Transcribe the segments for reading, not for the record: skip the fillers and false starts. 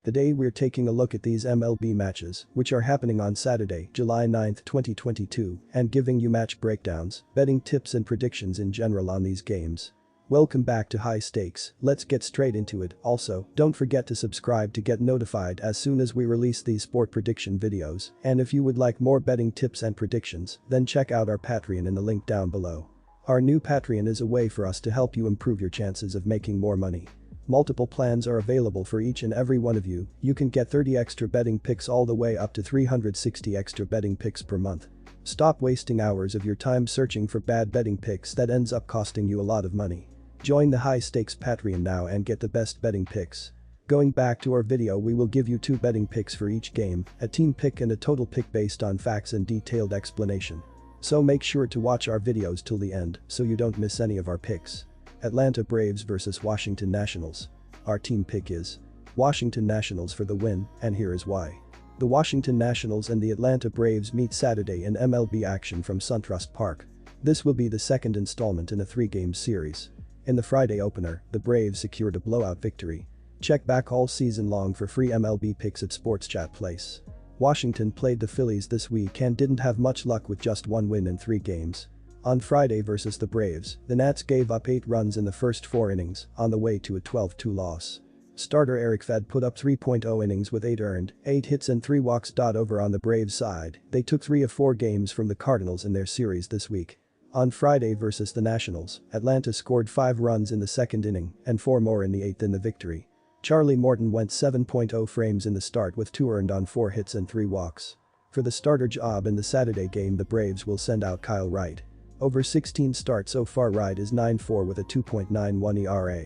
Today we're taking a look at these MLB matches, which are happening on Saturday, July 9, 2022, and giving you match breakdowns, betting tips and predictions in general on these games. Welcome back to High Stakes, let's get straight into it. Also, don't forget to subscribe to get notified as soon as we release these sport prediction videos, and if you would like more betting tips and predictions, then check out our Patreon in the link down below. Our new Patreon is a way for us to help you improve your chances of making more money. Multiple plans are available for each and every one of you. You can get 30 extra betting picks all the way up to 360 extra betting picks per month. Stop wasting hours of your time searching for bad betting picks that ends up costing you a lot of money. Join the High Stakes Patreon now and get the best betting picks. Going back to our video, we will give you 2 betting picks for each game, a team pick and a total pick based on facts and detailed explanation. So make sure to watch our videos till the end so you don't miss any of our picks. Atlanta Braves vs Washington Nationals. Our team pick is Washington Nationals for the win, and here is why. The Washington Nationals and the Atlanta Braves meet Saturday in MLB action from SunTrust Park. This will be the second installment in a 3-game series. In the Friday opener, the Braves secured a blowout victory. Check back all season long for free MLB picks at Sports Chat Place. Washington played the Phillies this week and didn't have much luck with just 1 win in 3 games. On Friday versus the Braves, the Nats gave up 8 runs in the first 4 innings, on the way to a 12-2 loss. Starter Eric Fed put up 3.0 innings with 8 earned, 8 hits and 3 walks. Over on the Braves side, they took 3 of 4 games from the Cardinals in their series this week. On Friday versus the Nationals, Atlanta scored 5 runs in the second inning and 4 more in the 8th in the victory. Charlie Morton went 7.0 frames in the start with 2 earned on 4 hits and 3 walks. For the starter job in the Saturday game, the Braves will send out Kyle Wright. Over 16 starts so far, Wright is 9.4 with a 2.91 ERA.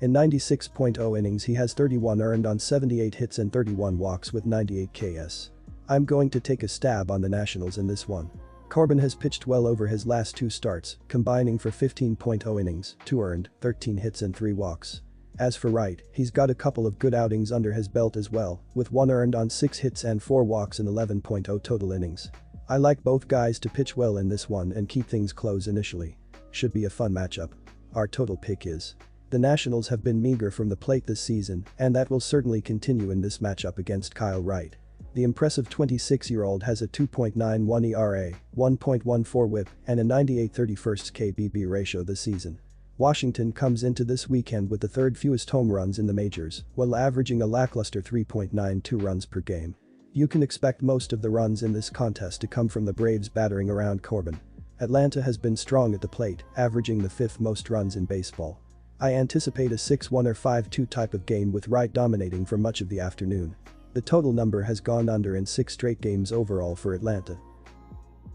In 96.0 innings he has 31 earned on 78 hits and 31 walks with 98 Ks. I'm going to take a stab on the Nationals in this one. Corbin has pitched well over his last 2 starts, combining for 15.0 innings, 2 earned, 13 hits and 3 walks. As for Wright, he's got a couple of good outings under his belt as well, with 1 earned on 6 hits and 4 walks in 11.0 total innings. I like both guys to pitch well in this one and keep things close initially. Should be a fun matchup. Our total pick is the Nationals have been meager from the plate this season, and that will certainly continue in this matchup against Kyle Wright. The impressive 26-year-old has a 2.91 ERA, 1.14 WHIP, and a 98/31 KBB ratio this season. Washington comes into this weekend with the 3rd fewest home runs in the majors, while averaging a lackluster 3.92 runs per game. You can expect most of the runs in this contest to come from the Braves battering around Corbin. Atlanta has been strong at the plate, averaging the 5th most runs in baseball. I anticipate a 6-1 or 5-2 type of game with Wright dominating for much of the afternoon. The total number has gone under in 6 straight games overall for Atlanta.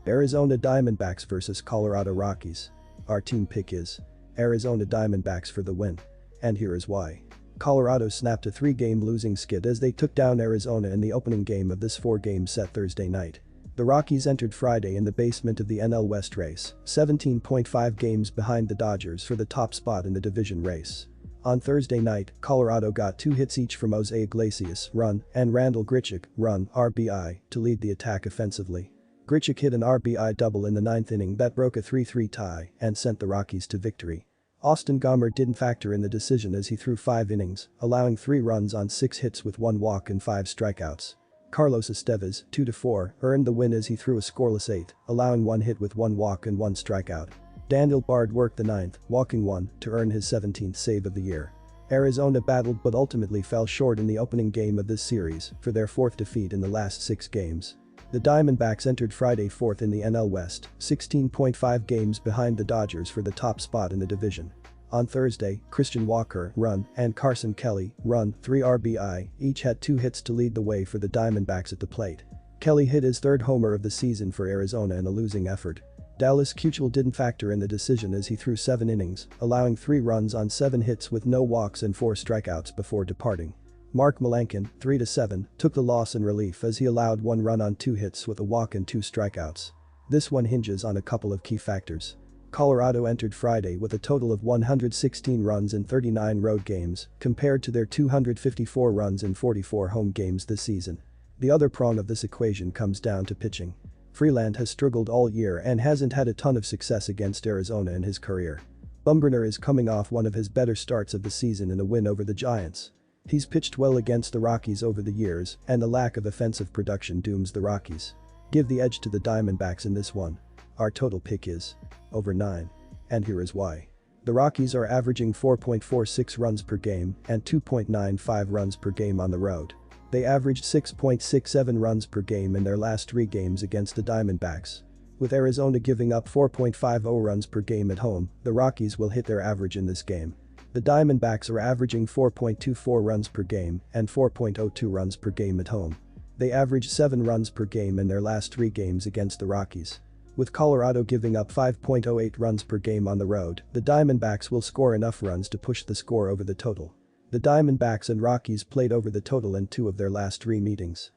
Arizona Diamondbacks vs Colorado Rockies. Our team pick is Arizona Diamondbacks for the win. And here is why. Colorado snapped a 3-game losing skid as they took down Arizona in the opening game of this 4-game set Thursday night. The Rockies entered Friday in the basement of the NL West race, 17.5 games behind the Dodgers for the top spot in the division race. On Thursday night, Colorado got 2 hits each from Jose Iglesias, run, and Randal Grichuk, run, RBI, to lead the attack offensively. Grichuk hit an RBI double in the 9th inning that broke a 3-3 tie and sent the Rockies to victory. Austin Gomber didn't factor in the decision as he threw 5 innings, allowing 3 runs on 6 hits with 1 walk and 5 strikeouts. Carlos Estevez, 2-4, earned the win as he threw a scoreless 8th, allowing 1 hit with 1 walk and 1 strikeout. Daniel Bard worked the 9th, walking 1, to earn his 17th save of the year. Arizona battled but ultimately fell short in the opening game of this series for their 4th defeat in the last 6 games. The Diamondbacks entered Friday 4th in the NL West, 16.5 games behind the Dodgers for the top spot in the division. On Thursday, Christian Walker, run, and Carson Kelly, run, 3 RBI, each had 2 hits to lead the way for the Diamondbacks at the plate. Kelly hit his 3rd homer of the season for Arizona in a losing effort. Dallas Keuchel didn't factor in the decision as he threw 7 innings, allowing 3 runs on 7 hits with no walks and 4 strikeouts before departing. Mark Melancon, 3-7, took the loss in relief as he allowed 1 run on 2 hits with a walk and 2 strikeouts. This one hinges on a couple of key factors. Colorado entered Friday with a total of 116 runs in 39 road games, compared to their 254 runs in 44 home games this season. The other prong of this equation comes down to pitching. Freeland has struggled all year and hasn't had a ton of success against Arizona in his career. Bumgarner is coming off one of his better starts of the season in a win over the Giants. He's pitched well against the Rockies over the years, and the lack of offensive production dooms the Rockies. Give the edge to the Diamondbacks in this one. Our total pick is over 9. And here is why. The Rockies are averaging 4.46 runs per game and 2.95 runs per game on the road. They averaged 6.67 runs per game in their last 3 games against the Diamondbacks. With Arizona giving up 4.50 runs per game at home, the Rockies will hit their average in this game. The Diamondbacks are averaging 4.24 runs per game and 4.02 runs per game at home. They averaged 7 runs per game in their last 3 games against the Rockies. With Colorado giving up 5.08 runs per game on the road, the Diamondbacks will score enough runs to push the score over the total. The Diamondbacks and Rockies played over the total in 2 of their last 3 meetings.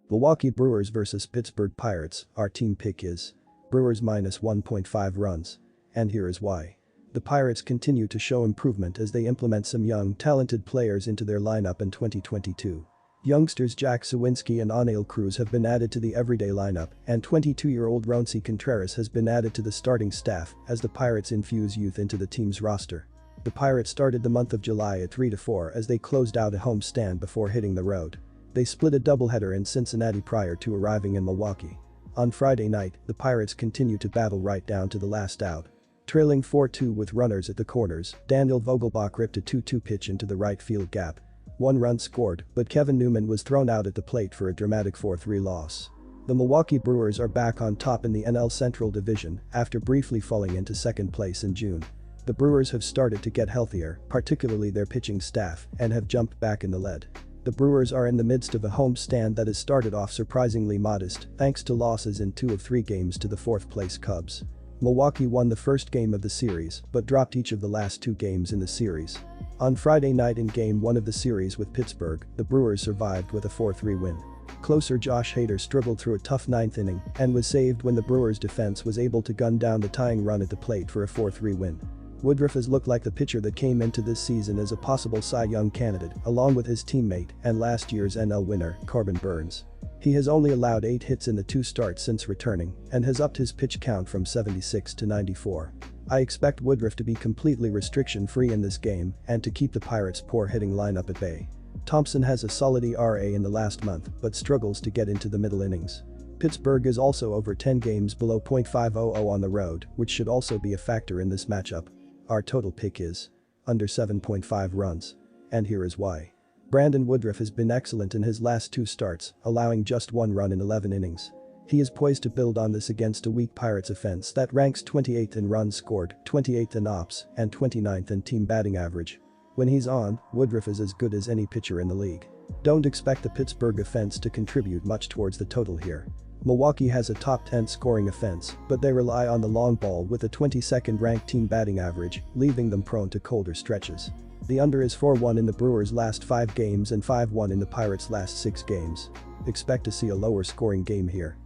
Milwaukee Brewers vs Pittsburgh Pirates. Our team pick is Brewers minus 1.5 runs. And here is why. The Pirates continue to show improvement as they implement some young, talented players into their lineup in 2022. Youngsters Jack Suwinski and Oneil Cruz have been added to the everyday lineup, and 22-year-old Roansy Contreras has been added to the starting staff as the Pirates infuse youth into the team's roster. The Pirates started the month of July at 3-4 as they closed out a homestand before hitting the road. They split a doubleheader in Cincinnati prior to arriving in Milwaukee. On Friday night, the Pirates continued to battle right down to the last out. Trailing 4-2 with runners at the corners, Daniel Vogelbach ripped a 2-2 pitch into the right field gap. 1 run scored, but Kevin Newman was thrown out at the plate for a dramatic 4-3 loss. The Milwaukee Brewers are back on top in the NL Central Division after briefly falling into second place in June. The Brewers have started to get healthier, particularly their pitching staff, and have jumped back in the lead. The Brewers are in the midst of a homestand that has started off surprisingly modest thanks to losses in 2 of 3 games to the 4th-place Cubs. Milwaukee won the first game of the series but dropped each of the last 2 games in the series. On Friday night in Game 1 of the series with Pittsburgh, the Brewers survived with a 4-3 win. Closer Josh Hader struggled through a tough 9th inning and was saved when the Brewers' defense was able to gun down the tying run at the plate for a 4-3 win. Woodruff has looked like the pitcher that came into this season as a possible Cy Young candidate, along with his teammate and last year's NL winner, Corbin Burnes. He has only allowed 8 hits in the 2 starts since returning and has upped his pitch count from 76 to 94. I expect Woodruff to be completely restriction-free in this game and to keep the Pirates' poor hitting lineup at bay. Thompson has a solid ERA in the last month but struggles to get into the middle innings. Pittsburgh is also over 10 games below .500 on the road, which should also be a factor in this matchup. Our total pick is under 7.5 runs. And here is why. Brandon Woodruff has been excellent in his last 2 starts, allowing just 1 run in 11 innings. He is poised to build on this against a weak Pirates offense that ranks 28th in runs scored, 28th in ops, and 29th in team batting average. When he's on, Woodruff is as good as any pitcher in the league. Don't expect the Pittsburgh offense to contribute much towards the total here. Milwaukee has a top 10 scoring offense, but they rely on the long ball with a 22nd ranked team batting average, leaving them prone to colder stretches. The under is 4-1 in the Brewers' last 5 games and 5-1 in the Pirates' last 6 games. Expect to see a lower scoring game here.